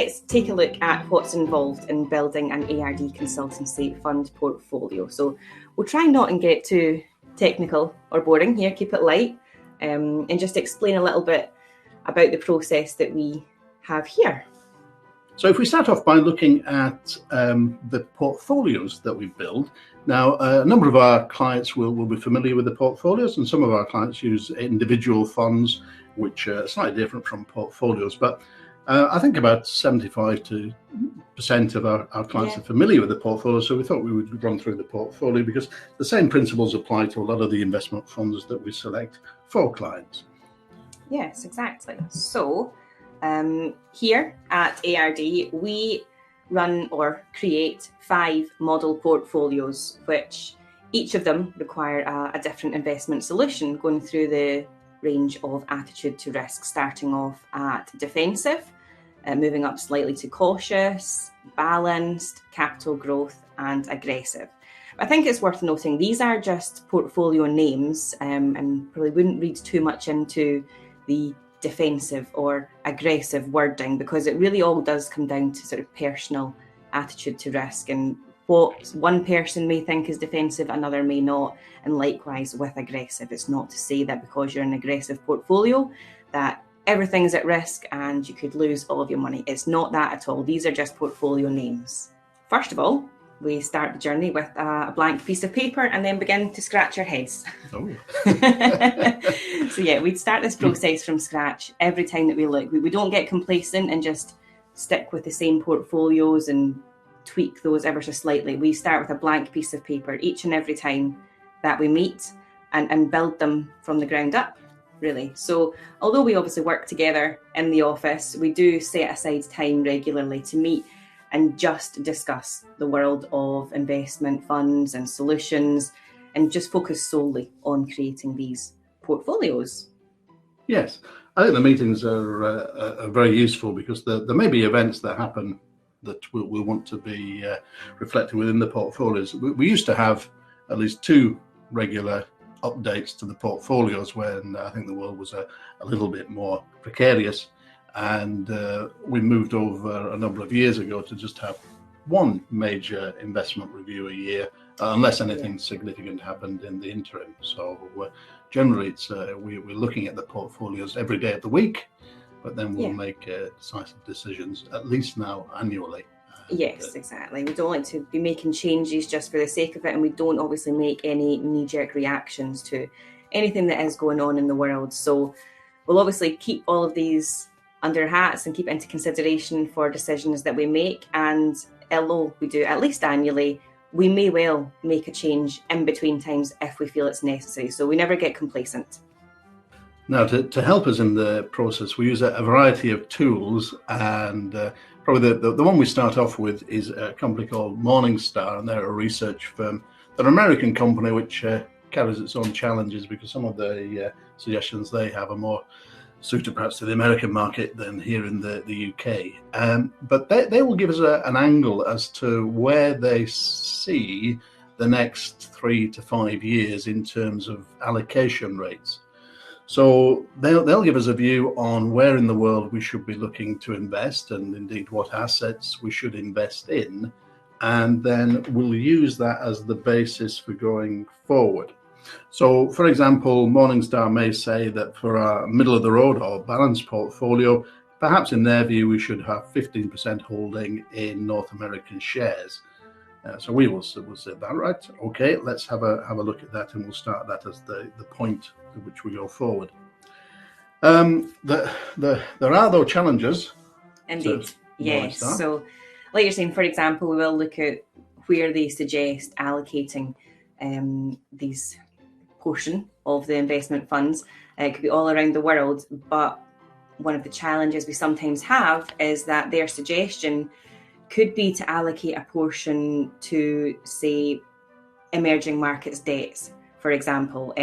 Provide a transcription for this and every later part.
let's take a look at what's involved in building an A.R.D. consultancy fund portfolio. So we'll try not and get too technical or boring here, keep it light, and just explain a little bit about the process that we have here. So if we start off by looking at the portfolios that we build, now a number of our clients will be familiar with the portfolios, and some of our clients use individual funds, which are slightly different from portfolios. But I think about 75% of our clients are familiar with the portfolio, so we thought we would run through the portfolio because the same principles apply to a lot of the investment funds that we select for clients. Yes, exactly. So here at A.R.D, we run or create 5 model portfolios, which each of them require a different investment solution, going through the range of attitude to risk, starting off at defensive, moving up slightly to cautious, balanced, capital growth, and aggressive. I think it's worth noting these are just portfolio names, and probably wouldn't read too much into the defensive or aggressive wording, because it really all does come down to sort of personal attitude to risk, and what one person may think is defensive, another may not. And likewise with aggressive, it's not to say that because you're an aggressive portfolio that everything's at risk and you could lose all of your money. It's not that at all. These are just portfolio names. First of all, we start the journey with a blank piece of paper and then begin to scratch our heads. Oh. So yeah, we'd start this process from scratch every time that we look. We don't get complacent and just stick with the same portfolios and tweak those ever so slightly. We start with a blank piece of paper each and every time that we meet and build them from the ground up, really. So although we obviously work together in the office, we do set aside time regularly to meet and just discuss the world of investment funds and solutions, and just focus solely on creating these portfolios. Yes, I think the meetings are very useful because there may be events that happen that we'll want to be reflected within the portfolios. We used to have at least 2 regular updates to the portfolios when I think the world was a little bit more precarious. And we moved over a number of years ago to just have 1 major investment review a year, unless anything significant happened in the interim. So generally, it's we're looking at the portfolios every day of the week, but then we'll make decisive decisions, at least now annually. Yes, exactly. We don't like to be making changes just for the sake of it, and we don't obviously make any knee-jerk reactions to anything that is going on in the world. So we'll obviously keep all of these under hats and keep into consideration for decisions that we make. And although we do at least annually, we may well make a change in between times if we feel it's necessary. So we never get complacent. Now, to help us in the process, we use a variety of tools, and probably the one we start off with is a company called Morningstar, and they're a research firm. They're an American company which carries its own challenges because some of the suggestions they have are more suited perhaps to the American market than here in the UK. But they will give us an angle as to where they see the next 3 to 5 years in terms of allocation rates. So they'll give us a view on where in the world we should be looking to invest, and indeed what assets we should invest in, and then we'll use that as the basis for going forward. So, for example, Morningstar may say that for our middle of the road or balanced portfolio, perhaps in their view, we should have 15% holding in North American shares. So we'll say that, right? Okay, let's have a look at that, and we'll start that as the point to which we go forward. There are though challenges. Indeed, yes. So, like you're saying, for example, we will look at where they suggest allocating these portion of the investment funds. It could be all around the world, but one of the challenges we sometimes have is that their suggestion could be to allocate a portion to, say, emerging markets debts, for example.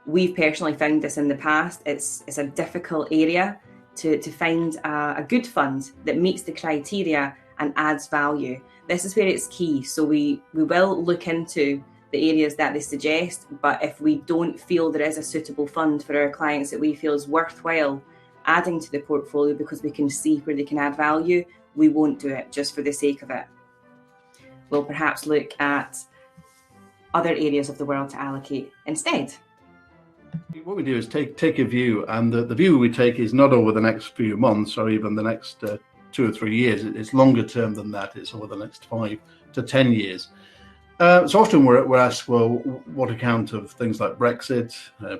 We've personally found this in the past. It's a difficult area to find a good fund that meets the criteria and adds value. This is where it's key. So we will look into the areas that they suggest, but if we don't feel there is a suitable fund for our clients that we feel is worthwhile adding to the portfolio because we can see where they can add value, we won't do it just for the sake of it. We'll perhaps look at other areas of the world to allocate instead. What we do is take a view, and the view we take is not over the next few months or even the next 2 or 3 years. It's longer term than that. It's over the next 5 to 10 years. So often we're asked, well, what account of things like Brexit,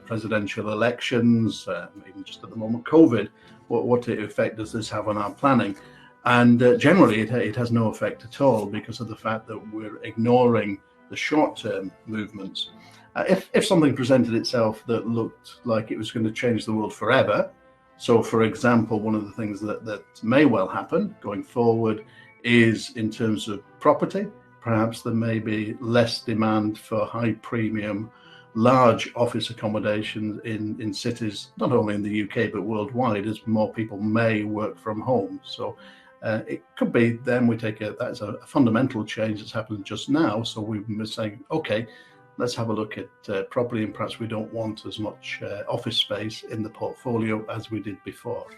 presidential elections, even just at the moment COVID, what effect does this have on our planning? And generally it has no effect at all, because of the fact that we're ignoring the short-term movements. If something presented itself that looked like it was going to change the world forever, so for example, one of the things that may well happen going forward is in terms of property. Perhaps there may be less demand for high premium, large office accommodations in cities, not only in the UK, but worldwide, as more people may work from home. So it could be then we take that's a fundamental change that's happened just now. So we're saying, okay, let's have a look at property, and perhaps we don't want as much office space in the portfolio as we did before.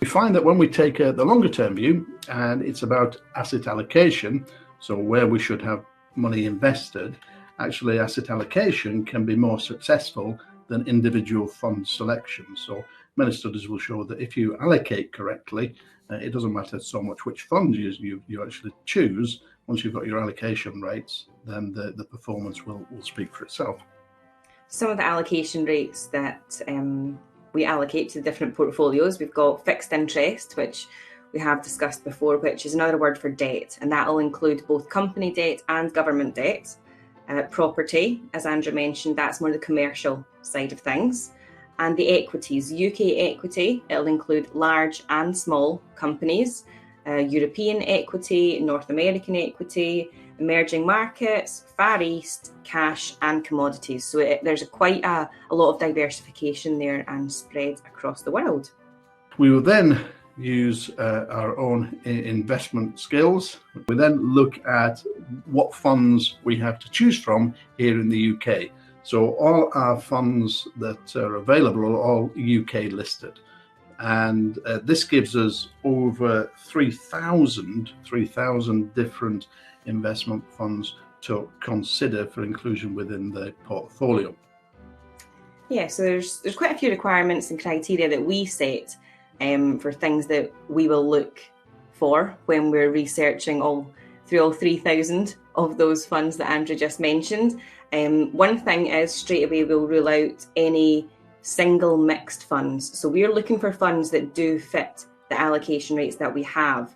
We find that when we take the longer term view, and it's about asset allocation, so where we should have money invested, actually asset allocation can be more successful than individual fund selection. So many studies will show that if you allocate correctly, it doesn't matter so much which fund you actually choose. Once you've got your allocation rates, then the performance will speak for itself. Some of the allocation rates that we allocate to the different portfolios, we've got fixed interest, which we have discussed before, which is another word for debt, and that will include both company debt and government debt. Property, as Andrew mentioned, that's more the commercial side of things. And the equities, UK equity, it'll include large and small companies, European equity, North American equity, emerging markets, Far East, cash and commodities. So there's quite a lot of diversification there and spread across the world. We will then use our own investment skills. We then look at what funds we have to choose from here in the UK. So all our funds that are available are all UK listed. And this gives us over 3,000 different investment funds to consider for inclusion within the portfolio. Yeah, so there's quite a few requirements and criteria that we set for things that we will look for when we're researching all 3,000 of those funds that Andrew just mentioned. One thing is, straight away we'll rule out any single mixed funds. So we're looking for funds that do fit the allocation rates that we have.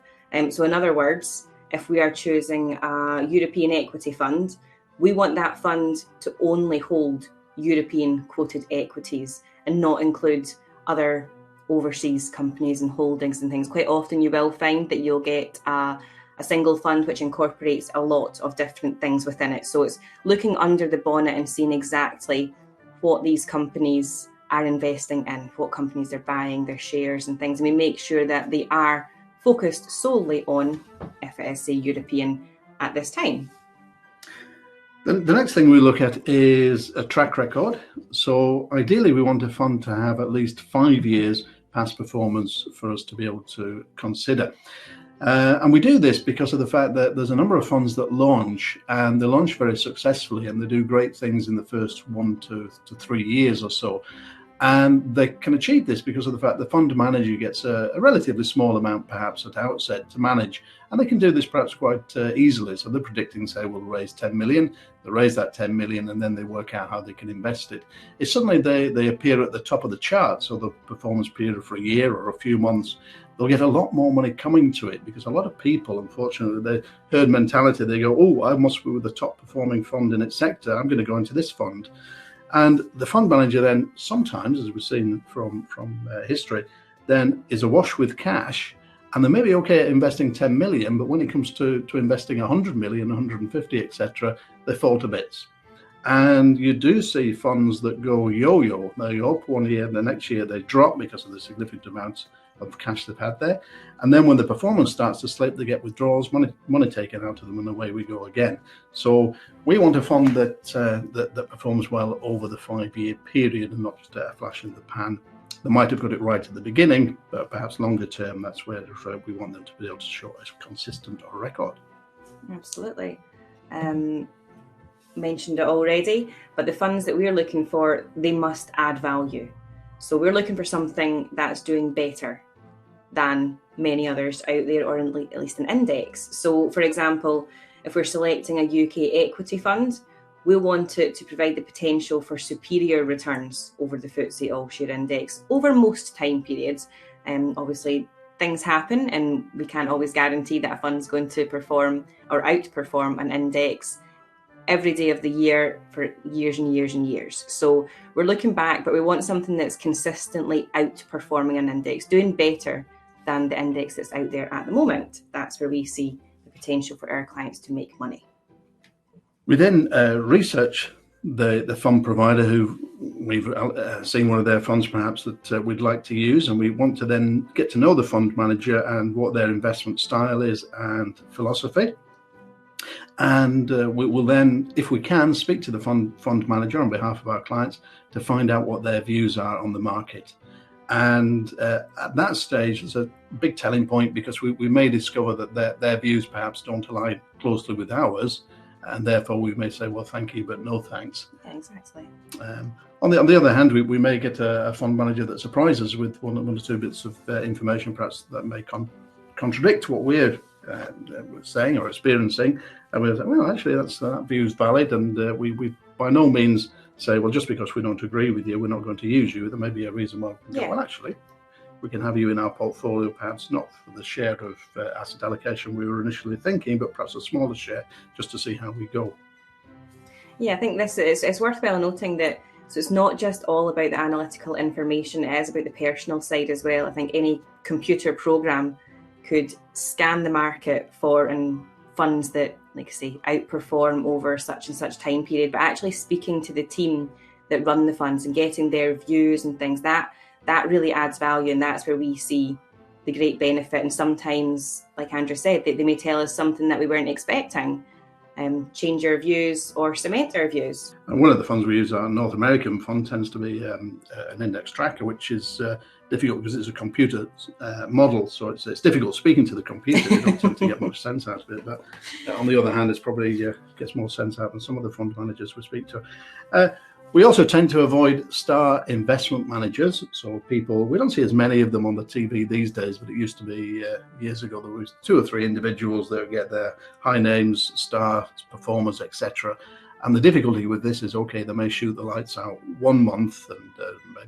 So in other words, if we are choosing a European equity fund, we want that fund to only hold European quoted equities and not include other overseas companies and holdings and things. Quite often you will find that you'll get a single fund which incorporates a lot of different things within it. So it's looking under the bonnet and seeing exactly what these companies are investing in, what companies they're buying, their shares and things. And we make sure that they are focused solely on FSA European at this time. The next thing we look at is a track record. So ideally we want a fund to have at least 5 years past performance for us to be able to consider. And we do this because of the fact that there's a number of funds that launch, and they launch very successfully, and they do great things in the first 1 to 3 years or so. And they can achieve this because of the fact the fund manager gets a relatively small amount perhaps at outset to manage, and they can do this perhaps quite easily. So they're predicting, say, we'll raise 10 million, they raise that 10 million, and then they work out how they can invest it. If suddenly they appear at the top of the chart, so the performance period for a year or a few months, they'll get a lot more money coming to it, because a lot of people, unfortunately, the herd mentality, they go, oh, I must be with the top performing fund in its sector, I'm going to go into this fund. And the fund manager then sometimes, as we've seen from history, then is awash with cash, and they may be okay at investing 10 million, but when it comes to investing 100 million, 150, etc., they fall to bits. And you do see funds that go yo-yo. They go up 1 year, and the next year they drop because of the significant amounts of cash they've had there. And then when the performance starts to slip, they get withdrawals, money taken out of them, and away we go again. So we want a fund that performs well over the 5 year period, and not just a flash in the pan They might have got it right at the beginning, but perhaps longer term, that's where we want them to be able to show a consistent record. Absolutely. Mentioned it already, but the funds that we're looking for, they must add value. So we're looking for something that's doing better than many others out there, or at least an index. So for example, if we're selecting a UK equity fund, we'll want it to provide the potential for superior returns over the FTSE All-Share Index over most time periods. Obviously, things happen and we can't always guarantee that a fund's going to perform or outperform an index every day of the year for years and years and years. So we're looking back, but we want something that's consistently outperforming an index, doing better than the index that's out there at the moment. That's where we see the potential for our clients to make money. We then research the fund provider who we've seen one of their funds perhaps that we'd like to use, and we want to then get to know the fund manager and what their investment style is and philosophy. And we will then, if we can, speak to the fund manager on behalf of our clients to find out what their views are on the market. And at that stage, there's a big telling point, because we may discover that their views perhaps don't align closely with ours, and therefore we may say, well, thank you, but no thanks. Exactly. On the other hand, we may get a fund manager that surprises with one or two bits of information perhaps that may contradict what we're saying or experiencing, and we'll say, well, actually that view is valid, and we by no means say, well, just because we don't agree with you, we're not going to use you. There may be a reason why we can go, well, actually, we can have you in our portfolio, perhaps not for the share of asset allocation we were initially thinking, but perhaps a smaller share, just to see how we go. Yeah, I think it's worthwhile noting that, so it's not just all about the analytical information, it is about the personal side as well. I think any computer program could scan the market for funds that, like I say, outperform over such and such time period, but actually speaking to the team that run the funds and getting their views and things, that really adds value, and that's where we see the great benefit. And sometimes, like Andrew said, they may tell us something that we weren't expecting, change our views or cement our views. And one of the funds we use, our North American fund, tends to be an index tracker, which is difficult because it's a computer model, so it's difficult speaking to the computer. You don't tend to get much sense out of it, but on the other hand, it's probably gets more sense out than some of the fund managers we speak to. We also tend to avoid star investment managers, so people, we don't see as many of them on the TV these days, but it used to be years ago there was 2 or 3 individuals that would get their high names, star performers, etc. And the difficulty with this is, okay, they may shoot the lights out one month and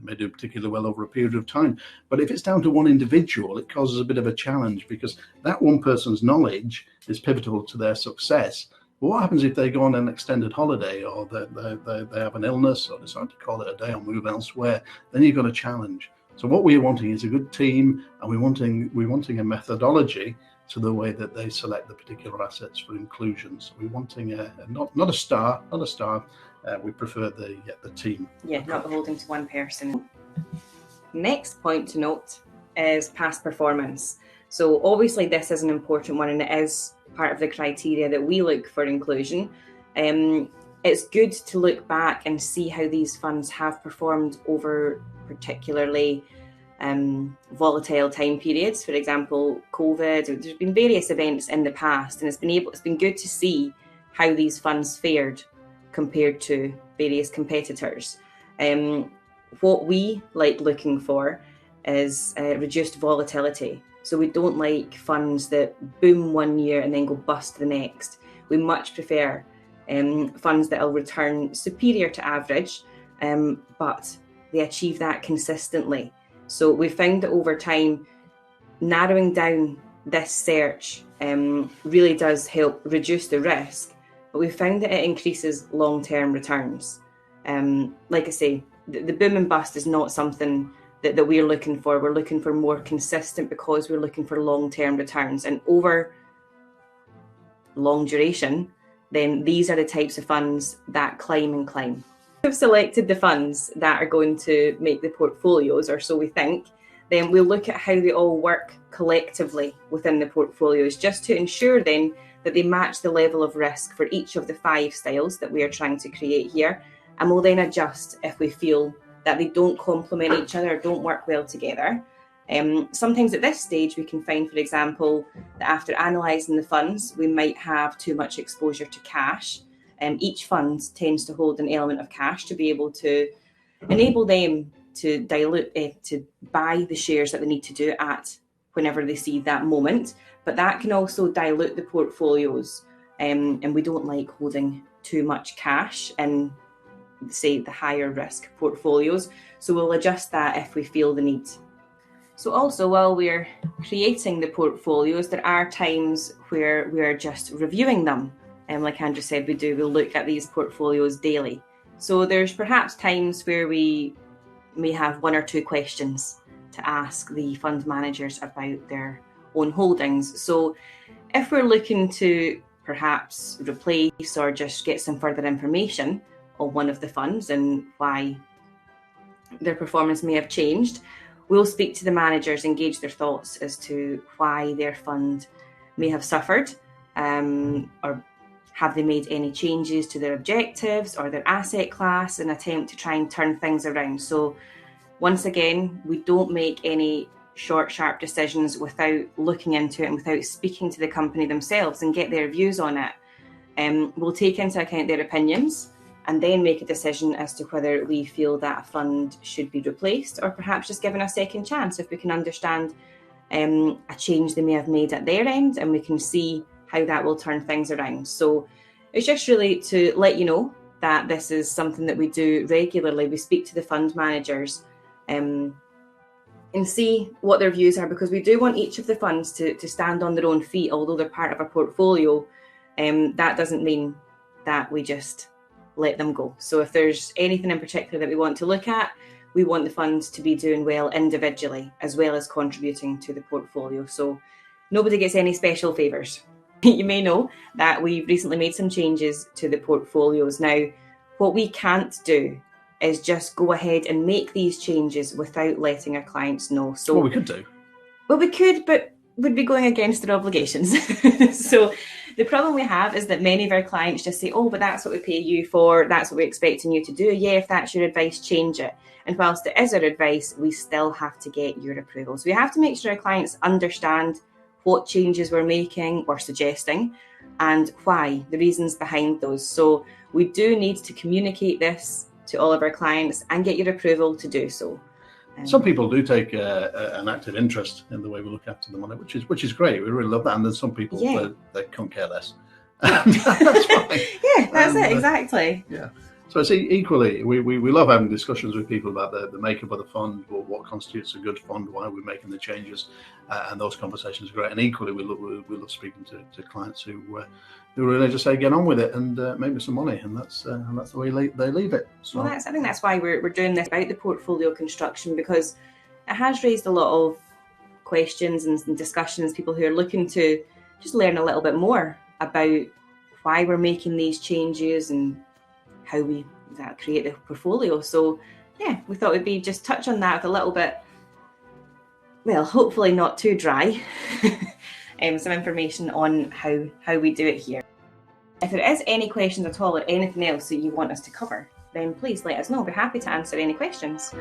may do particularly well over a period of time. But if it's down to one individual, it causes a bit of a challenge, because that one person's knowledge is pivotal to their success. But what happens if they go on an extended holiday, or they have an illness, or decide to call it a day or move elsewhere? Then you've got a challenge. So what we're wanting is a good team, and we're wanting a methodology to the way that they select the particular assets for inclusion. So we're wanting not a star. We prefer the team. Yeah, not beholden to one person. Next point to note is past performance. So obviously this is an important one, and it is part of the criteria that we look for inclusion. It's good to look back and see how these funds have performed over particularly volatile time periods. For example, COVID. There's been various events in the past, and it's been good to see how these funds fared compared to various competitors. What we like looking for is reduced volatility. So we don't like funds that boom one year and then go bust the next. We much prefer funds that will return superior to average, but they achieve that consistently. So we found that over time, narrowing down this search really does help reduce the risk, but we found that it increases long-term returns. Like I say, the boom and bust is not something that we're looking for. We're looking for more consistent, because we're looking for long-term returns. And over long duration, then these are the types of funds that climb and climb. We've selected the funds that are going to make the portfolios, or so we think. Then we'll look at how they all work collectively within the portfolios, just to ensure then that they match the level of risk for each of the 5 styles that we are trying to create here. And we'll then adjust if we feel that they don't complement each other, don't work well together. Sometimes at this stage we can find, for example, that after analysing the funds, we might have too much exposure to cash. Each fund tends to hold an element of cash to be able to enable them to to buy the shares that they need to do at whenever they see that moment. But that can also dilute the portfolios, and we don't like holding too much cash in, say, the higher risk portfolios. So we'll adjust that if we feel the need. So also, while we're creating the portfolios, there are times where we're just reviewing them. And like Andrew said, we'll look at these portfolios daily. So there's perhaps times where we may have one or two questions to ask the fund managers about their own holdings. So if we're looking to perhaps replace or just get some further information on one of the funds and why their performance may have changed, we'll speak to the managers and gauge their thoughts as to why their fund may have suffered, or have they made any changes to their objectives or their asset class in an attempt to try and turn things around. So once again, we don't make any short, sharp decisions without looking into it and without speaking to the company themselves and get their views on it. We'll take into account their opinions and then make a decision as to whether we feel that a fund should be replaced or perhaps just given a second chance if we can understand a change they may have made at their end and we can see how that will turn things around. So it's just really to let you know that this is something that we do regularly. We speak to the fund managers and see what their views are, because we do want each of the funds to stand on their own feet, although they're part of a portfolio. That doesn't mean that we just let them go. So if there's anything in particular that we want to look at, we want the funds to be doing well individually as well as contributing to the portfolio. So nobody gets any special favours. You may know that we've recently made some changes to the portfolios. Now, what we can't do is just go ahead and make these changes without letting our clients know. So Well, we could do. Well, we could, but would be going against their obligations. So the problem we have is that many of our clients just say, oh, but that's what we pay you for, that's what we're expecting you to do. Yeah, if that's your advice, change it. And whilst it is our advice, we still have to get your approval. So we have to make sure our clients understand what changes we're making or suggesting and why, the reasons behind those. So we do need to communicate this to all of our clients and get your approval to do so. Some people do take an active interest in the way we look after the money, which is great. We really love that. And there's some people that couldn't care less. That's fine. Yeah, that's it, exactly. Yeah. So it's equally, we love having discussions with people about the makeup of the fund, what constitutes a good fund, why we're making the changes, and those conversations are great. And equally, we love speaking to clients who really just say get on with it and make me some money, and that's the way they leave it. So I think that's why we're doing this about the portfolio construction, because it has raised a lot of questions and discussions. People who are looking to just learn a little bit more about why we're making these changes and how we create the portfolio. So yeah, we thought we'd be just touch on that with a little bit, well, hopefully not too dry, some information on how we do it here. If there is any questions at all or anything else that you want us to cover, then please let us know. We're happy to answer any questions.